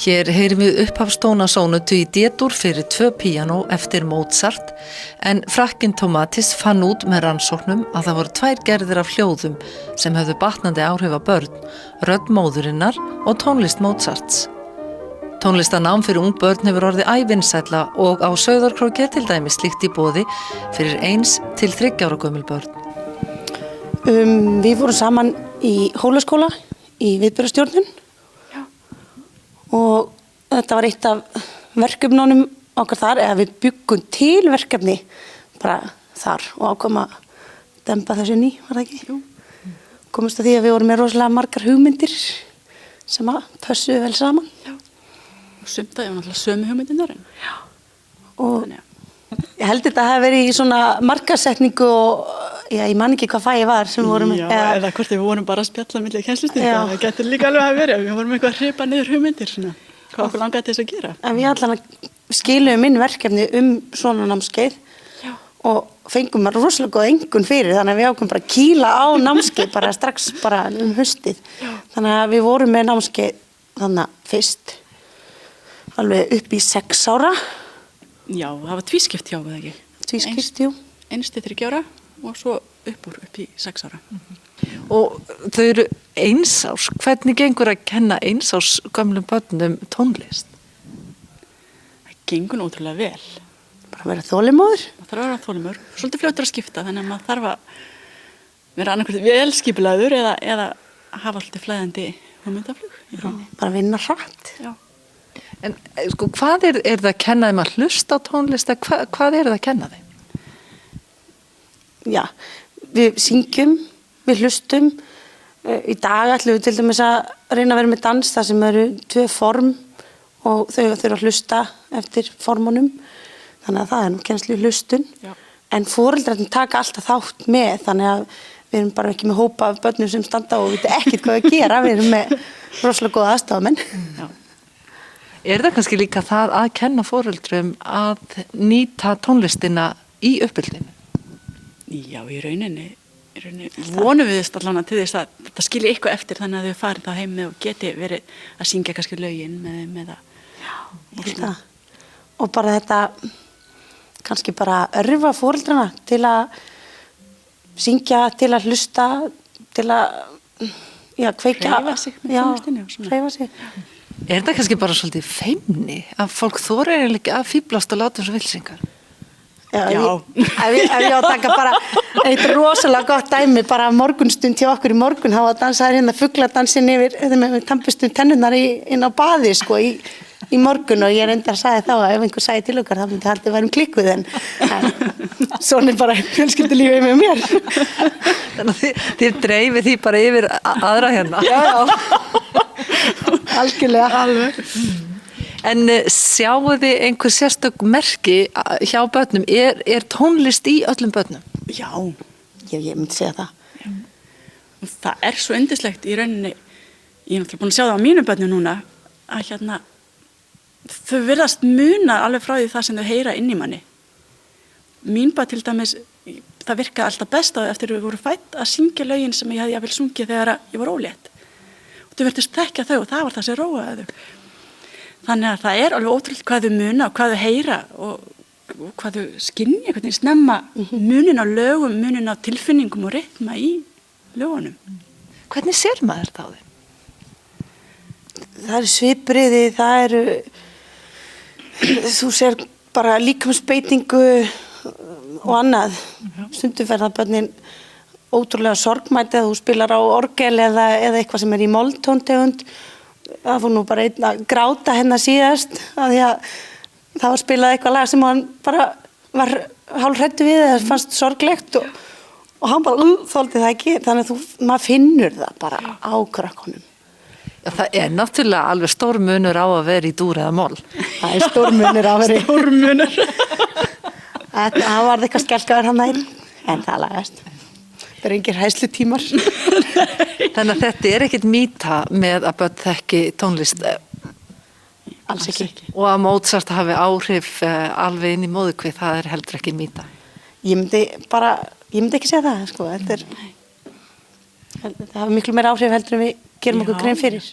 Hér heyrim við upphafstónasónutu í D-dur fyrir 2 píanó eftir Mozart, en Frakkinn Tomatis fann út með rannsóknum að það voru 2 gerðir af hljóðum sem höfðu batnandi áhrif á börn, rödd móðurinnar og tónlist Mozarts. Tónlistanám fyrir ung börn hefur orðið ævinsælla og á Sauðárkróki til dæmis slíkt í boði fyrir 1 til 3 ára gömul börn. Við vorum saman í Hólaskóla í viðburðarstjórnun og þetta var eitt af verkefnunum okkar þar, eða við byggum til verkefni bara þar og ákváðum að dempa þessu ný, var það ekki? Jú. Komumst að því að við vorum með rosalega margar hugmyndir sem að pössuðu vel saman. Já. Og sumt að ég var náttúrulega sömu hugmyndirnar. Já. Og ég held þetta hafi verið í svona markasetningu og ég man ekki hvað fæði var sem vorum með. Já, eða hvort við vorum bara að spjalla milli kennslustunda. Það getur líka alveg að vera. Við vorum eitthvað að hripa niður hugmyndir svona. Hvað okkur langaði til þess að gera. En við allan skiluðum inn verkefni svona námskeið og fengum rosalega góð engun fyrir, þannig að við ákveðum bara að kýla á námskeið bara strax bara haustið. Þannig að við vorum með námskeið þannig fyrst alveg upp í 6 ára. Já, það var tvískipt hjá, eða ekki? Tvískipt, jú. 1 til 3 ára og svo upp í 6 ára. Og þau eru 1 árs. Hvernig gengur að kenna 1 árs gömlum börnum tónlist? Það gengur ótrúlega vel. Bara vera þolinmóður. Það þarf að vera þolinmóður. Svolítið fljótur að skipta, þannig að maður þarf að vera annarkvæmt vel skipulagður eða hafa alltaf flæðandi hugmyndaflug í rauninni. Bara vinna hratt. Já. En sko, hvað er það að kenna þeim að hlusta á tónlist? Hvað er það að kenna þeim? Já, við syngjum, við hlustum. Í dag ætlum við til dæmis að reyna að vera með dans, þar sem eru 2 form og þau þurfa að hlusta eftir formunum. Þannig að það er nú kennslu hlustun. Já. En foreldrarnir taka alltaf þátt með, þannig að við erum bara ekki með hópa af börnum sem standa og vita ekkert hvað að gera. Við erum með rosalega góða aðstofamenn. Já. Er það kannski líka það að kenna foreldrum að nýta tónlistina í uppbyldinu? Já, í rauninni vonum við þess allan til þess að þetta skilji eitthvað eftir, þannig að þau farið þá heim og geti verið að syngja kannski lögin með það. Já, ég held það. Og bara þetta kannski bara örfa foreldrana til að syngja, til að hlusta, til að kveikja. Hreyfa sig með tónlistinni og svona. Hreyfa sig. Er þetta kannski bara svolítið feimni að fólk þorir ekki að fíblast og láta þessu vilsingar? Já. Ef ég á að taka bara eitt rosalega gott dæmi, bara morgunstund hjá okkur í morgun, þá var dansaður hérna fugladansin yfir með tampustum tennurnar inn á baði sko í morgun, og ég reyndar að sagði þá að ef einhver sagði til okkar þá myndi haldið værum klikkuð, en svona er bara fjölskyldulífið með mér. Þannig að þið dreifið því bara yfir aðra hérna. Já. Algjörlega. Alveg. En sjáu þið einhver sérstök merki hjá börnum? Er tónlist í öllum börnum? Já. Ég myndi segja það. Já. Það er svo yndislegt í rauninni, ég er náttúrulega búin að sjá það á mínum börnum núna, að þau virðast muna alveg frá því það sem þau heyra inn í manni. Mín bara til dæmis, það virkaði alltaf best á eftir við voru fædd að syngja lögin sem ég hefði jafnvel sungið þegar ég var ólétt. Og þau virtust þekkja þau og það var það sem róaði þau. Þannig að það er alveg ótrúlega hvað þau muna og hvað þau heyra og hvað þau skynja, hvernig snemma munin á lögum, munin á tilfinningum og rytma í lögunum. Hvernig sér maður þetta á þeim? Það eru svipbriði, það eru, þú sér bara líkamsbeitingu og annað. Stundum verða börnin ótrúlega sorgmætt eða þú spilar á orgel eða eitthvað sem er í molltóntegund. Það fór nú bara einn að gráta hérna síðast af því að það var spilað eitthvað lag sem hann bara var hálfhræddur við eða fannst sorglegt og hann bara þoldi það ekki, þannig að maður finnur það bara á krökkunum. Já, það er náttúrulega alveg stór munur á að vera í dúr eða moll. Það er stór munur á að vera í stór munur. Það var eitthvað skelkaður hann einn, en það lagast. Það er engir hæslutímar. Þannig að þetta er ekkert mýta með að börn þekki tónlist. Alls ekki. Og að Mozart hafi áhrif alveg inn í móðurkvið, það er heldur ekki mýta. Ég myndi ekki segja það, sko. Það hafi miklu meira áhrif heldur en við gerum okkur grein fyrir.